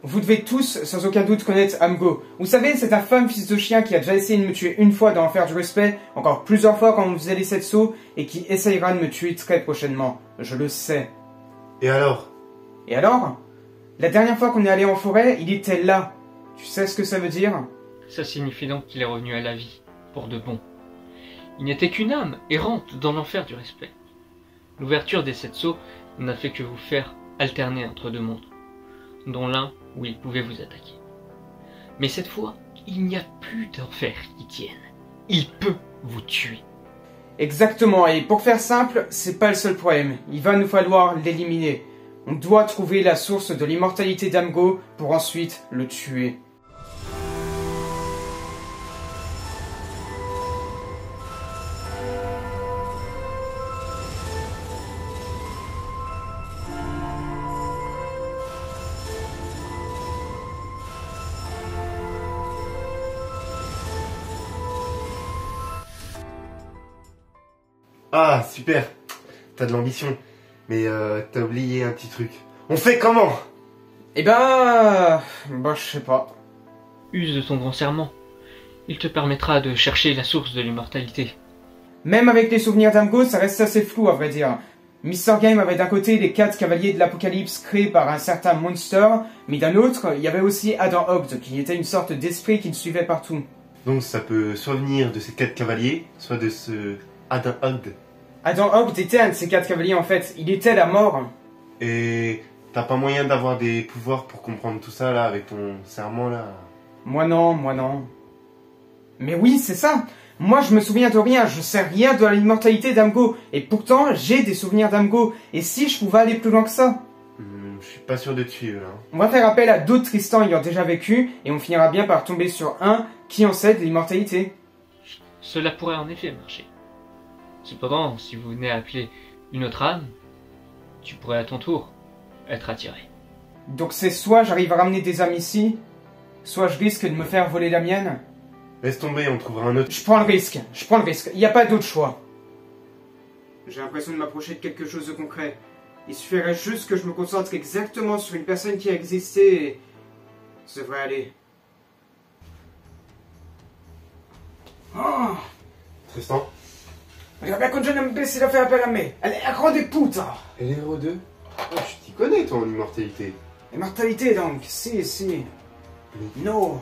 Vous devez tous, sans aucun doute, connaître Amgo. Vous savez, cet infâme fils de chien qui a déjà essayé de me tuer une fois dans l'enfer du respect, encore plusieurs fois quand on faisait les 7 sauts, et qui essayera de me tuer très prochainement. Je le sais. Et alors? Et alors? La dernière fois qu'on est allé en forêt, il était là. Tu sais ce que ça veut dire? Ça signifie donc qu'il est revenu à la vie, pour de bon. Il n'était qu'une âme errante dans l'enfer du respect. L'ouverture des 7 sceaux n'a fait que vous faire alterner entre deux mondes, dont l'un où il pouvait vous attaquer. Mais cette fois, il n'y a plus d'enfer qui tienne. Il peut vous tuer. Exactement, et pour faire simple, c'est pas le seul problème. Il va nous falloir l'éliminer. On doit trouver la source de l'immortalité d'Amgo pour ensuite le tuer. Ah, super. T'as de l'ambition. Mais t'as oublié un petit truc. On fait comment? Eh ben... je sais pas. Use de ton grand serment. Il te permettra de chercher la source de l'immortalité. Même avec les souvenirs d'Amgo, ça reste assez flou à vrai dire. Mr. Game avait d'un côté les 4 cavaliers de l'Apocalypse créés par un certain Monster, mais d'un autre, il y avait aussi Adam Ogd, qui était une sorte d'esprit qui le suivait partout. Donc ça peut soit venir de ces 4 cavaliers, soit de ce Adam Ogd. Adam Ogd était un de ces 4 cavaliers en fait, il était la mort. Et t'as pas moyen d'avoir des pouvoirs pour comprendre tout ça là, avec ton serment là? Moi non. Mais oui, c'est ça. Moi, je me souviens de rien, je sais rien de l'immortalité d'Amgo, et pourtant, j'ai des souvenirs d'Amgo. Et si je pouvais aller plus loin que ça? Je suis pas sûr de te suivre là. On va faire appel à d'autres Tristan ayant déjà vécu, et on finira bien par tomber sur un qui en sait de l'immortalité. Cela pourrait en effet marcher. Cependant, si vous venez à appeler une autre âme, tu pourrais à ton tour être attiré. Donc c'est soit j'arrive à ramener des âmes ici, soit je risque de me faire voler la mienne. Laisse tomber, on trouvera un autre. Je prends le risque, il n'y a pas d'autre choix. J'ai l'impression de m'approcher de quelque chose de concret. Il suffirait juste que je me concentre exactement sur une personne qui a existé et... ça devrait aller. Oh! Tristan? Regarde quand je ne me baisser de faire appel à moi. Elle est grande puta! Et l'héros 2? Oh, tu t'y connais toi en immortalité. Immortalité donc, si. Non.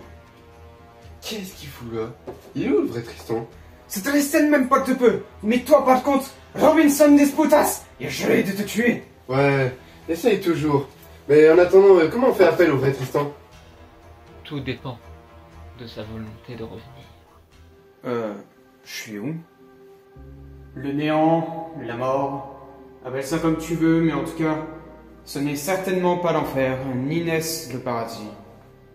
Qu'est-ce qu'il fout là? Il est où le vrai Tristan? Ça te restait même pas de peu. Mais toi par contre, Robinson Despotas, et je vais de te tuer. Ouais, essaye toujours. Mais en attendant, comment on fait appel au vrai Tristan? Tout dépend de sa volonté de revenir. Je suis où? Le néant, la mort, appelle ça comme tu veux, mais en tout cas, ce n'est certainement pas l'enfer, ni n'est-ce le paradis.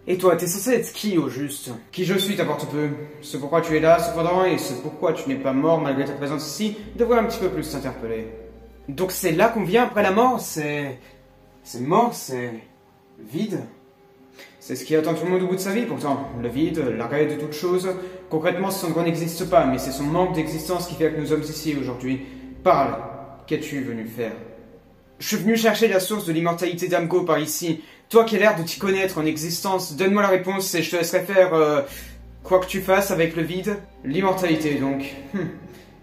Et toi, t'es censé être qui au juste? Qui je suis t'importe peu. Ce pourquoi tu es là, cependant, et ce pourquoi tu n'es pas mort malgré ta présence ici, devrait un petit peu plus t'interpeller. Donc c'est là qu'on vient après la mort, c'est mort, c'est vide. C'est ce qui attend tout le monde au bout de sa vie pourtant. Le vide, l'arrêt de toute chose. Concrètement, ce endroit n'existe pas, mais c'est son manque d'existence qui fait que nous sommes ici aujourd'hui. Parle, qu'es-tu venu faire? Je suis venu chercher la source de l'immortalité d'Amgo par ici. Toi qui as l'air de t'y connaître en existence, donne-moi la réponse et je te laisserai faire quoi que tu fasses avec le vide. L'immortalité donc.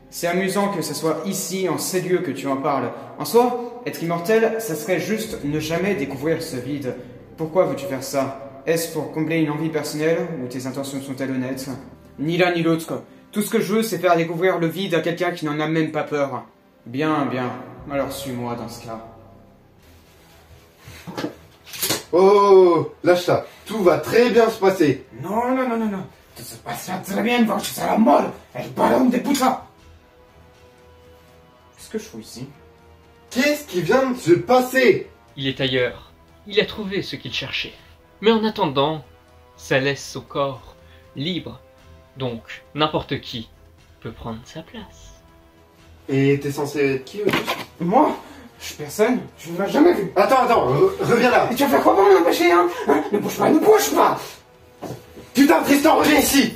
C'est amusant que ce soit ici, en ces lieux, que tu en parles. En soi, être immortel, ça serait juste ne jamais découvrir ce vide. Pourquoi veux-tu faire ça? Est-ce pour combler une envie personnelle, ou tes intentions sont-elles honnêtes? Ni l'un ni l'autre. Tout ce que je veux, c'est faire découvrir le vide à quelqu'un qui n'en a même pas peur. Bien. Alors suis-moi dans ce cas. Oh, lâche ça. Tout va très bien se passer. Non. Tout se passera très bien quand tu seras mort. El ballon de puta. Qu'est-ce que je fous ici? Qu'est-ce qui vient de se passer? Il est ailleurs. Il a trouvé ce qu'il cherchait. Mais en attendant, ça laisse au corps libre. Donc, n'importe qui peut prendre sa place. Et t'es censé être qui au juste? Moi? Je suis personne. Tu ne m'as jamais vu. Attends, reviens là. Et tu vas faire quoi pour m'empêcher, hein? Ne bouge pas. Putain, Tristan, reviens ici.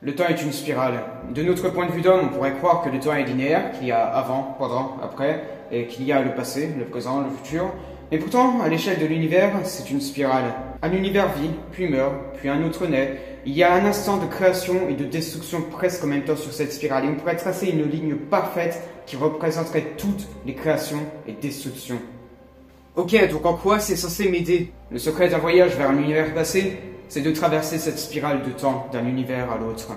Le temps est une spirale. De notre point de vue d'homme, on pourrait croire que le temps est linéaire, qu'il y a avant, pendant, après, et qu'il y a le passé, le présent, le futur. Mais pourtant, à l'échelle de l'univers, c'est une spirale. Un univers vit, puis meurt, puis un autre naît. Il y a un instant de création et de destruction presque en même temps sur cette spirale. Et on pourrait tracer une ligne parfaite qui représenterait toutes les créations et destructions. Ok, donc en quoi c'est censé m'aider? Le secret d'un voyage vers un univers passé, c'est de traverser cette spirale de temps d'un univers à l'autre.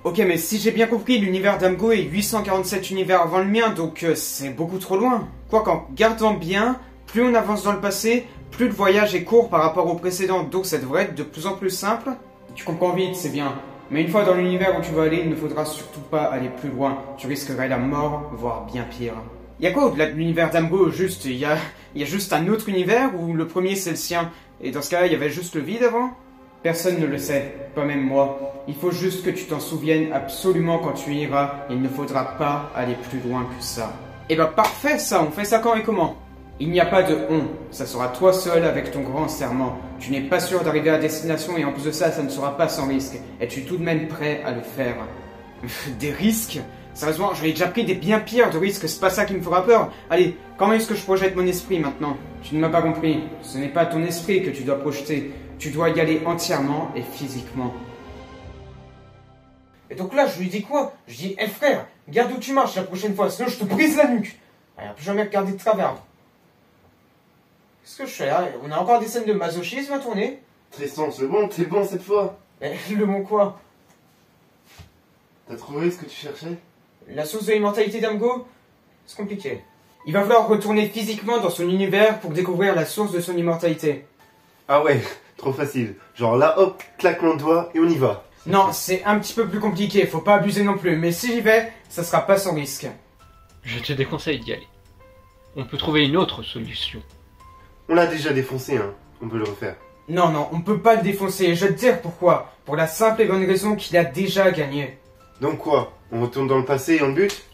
Ok, mais si j'ai bien compris, l'univers d'Amgo est 847 univers avant le mien, donc c'est beaucoup trop loin. Quoi qu'en gardant bien, plus on avance dans le passé, plus le voyage est court par rapport au précédent, donc ça devrait être de plus en plus simple. Tu comprends vite, c'est bien. Mais une fois dans l'univers où tu vas aller, il ne faudra surtout pas aller plus loin. Tu risquerais la mort, voire bien pire. Y'a quoi au-delà de l'univers d'Amgo? Juste, y a juste un autre univers où le premier c'est le sien? Et dans ce cas-là, il y avait juste le vide avant? Personne ne le sait, pas même moi. Il faut juste que tu t'en souviennes absolument quand tu iras. Il ne faudra pas aller plus loin que ça. Eh ben parfait ça, on fait ça quand et comment? Il n'y a pas de on, ça sera toi seul avec ton grand serment. Tu n'es pas sûr d'arriver à destination et en plus de ça, ça ne sera pas sans risque. Es-tu tout de même prêt à le faire? Des risques? Sérieusement, je l'ai déjà pris des bien pires de risques, c'est pas ça qui me fera peur. Allez, comment est-ce que je projette mon esprit maintenant? Tu ne m'as pas compris, ce n'est pas ton esprit que tu dois projeter. Tu dois y aller entièrement et physiquement. Et donc là, je lui dis quoi? Je dis, hé frère, garde où tu marches la prochaine fois, sinon je te brise la nuque. Allez, plus jamais regarder de travers. Qu'est-ce que je fais là? On a encore des scènes de masochisme à tourner? Tristan, c'est bon, t'es bon cette fois. Le mot quoi? T'as trouvé ce que tu cherchais? La source de l'immortalité d'Amgo? C'est compliqué. Il va falloir retourner physiquement dans son univers pour découvrir la source de son immortalité. Ah ouais, trop facile. Genre là, hop, claquement de doigts et on y va. Non, c'est un petit peu plus compliqué, faut pas abuser non plus, mais si j'y vais, ça sera pas sans risque. Je te déconseille d'y aller. On peut trouver une autre solution. On l'a déjà défoncé, hein. On peut le refaire. Non, on peut pas le défoncer, je vais te dire pourquoi. Pour la simple et bonne raison qu'il a déjà gagné. Donc quoi? On retourne dans le passé et on le bute?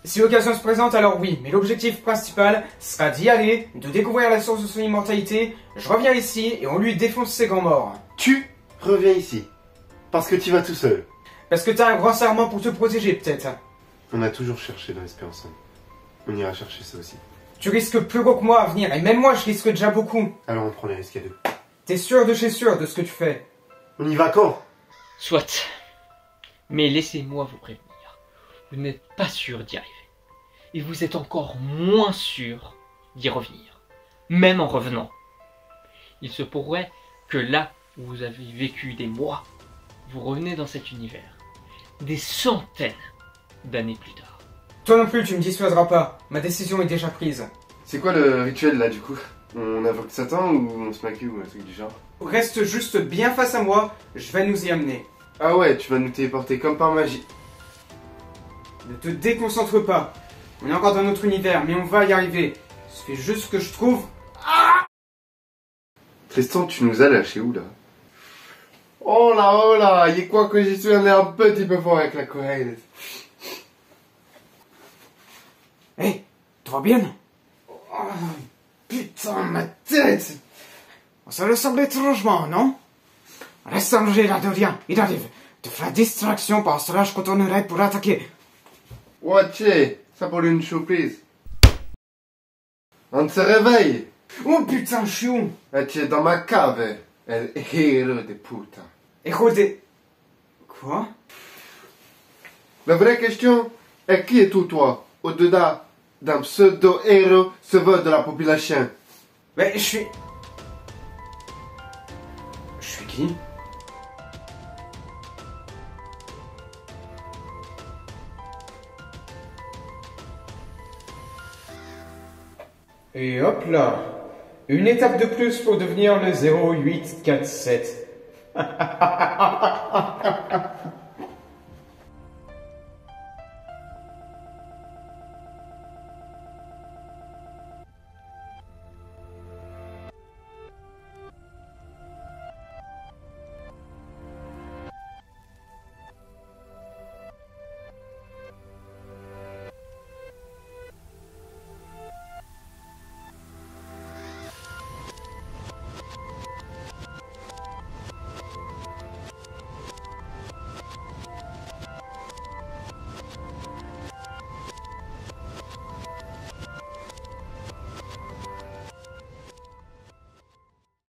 Si l'occasion se présente, alors oui, mais l'objectif principal sera d'y aller, de découvrir la source de son immortalité, je reviens ici et on lui défonce ses grands morts. Tu reviens ici. Parce que tu vas tout seul. Parce que t'as un grand serment pour te protéger, peut-être. On a toujours cherché le respect ensemble. On ira chercher ça aussi. Tu risques plus gros que moi à venir, et même moi je risque déjà beaucoup. Alors on prend les risques à deux. T'es sûr de chez sûr de ce que tu fais? On y va quand? Soit. Mais laissez-moi vous prévenir. Vous n'êtes pas sûr d'y arriver. Et vous êtes encore moins sûr d'y revenir. Même en revenant. Il se pourrait que là où vous avez vécu des mois, vous revenez dans cet univers. Des centaines d'années plus tard. Toi non plus, tu me dissuaderas pas. Ma décision est déjà prise. C'est quoi le rituel là du coup? On invoque Satan ou on se maquille ou un truc du genre? Reste juste bien face à moi, je vais nous y amener. Ah ouais, tu vas nous téléporter comme par magie. Ne te déconcentre pas. On est encore dans notre univers, mais on va y arriver. C'est juste que je trouve... Tristan, tu nous as lâché où là? Oh là, il y a quoi que j'y suis allé un petit peu fort avec la Corrèze. Hé, tout va bien? Oh, putain, ma tête! Ça le semble étrangement, non? Reste allongé là de rien, il arrive. Te fera distraction, par cela je retournerai pour attaquer. Watch, ça pour une surprise. On se réveille! Oh putain, je suis où? Tu es dans ma cave, el héros de putain. Écoutez... Quoi? La vraie question est qui es-tu toi, au-delà d'un pseudo-héros sauveur de la population? Mais je suis... Je suis qui? Et hop là! Une étape de plus pour devenir le 0847.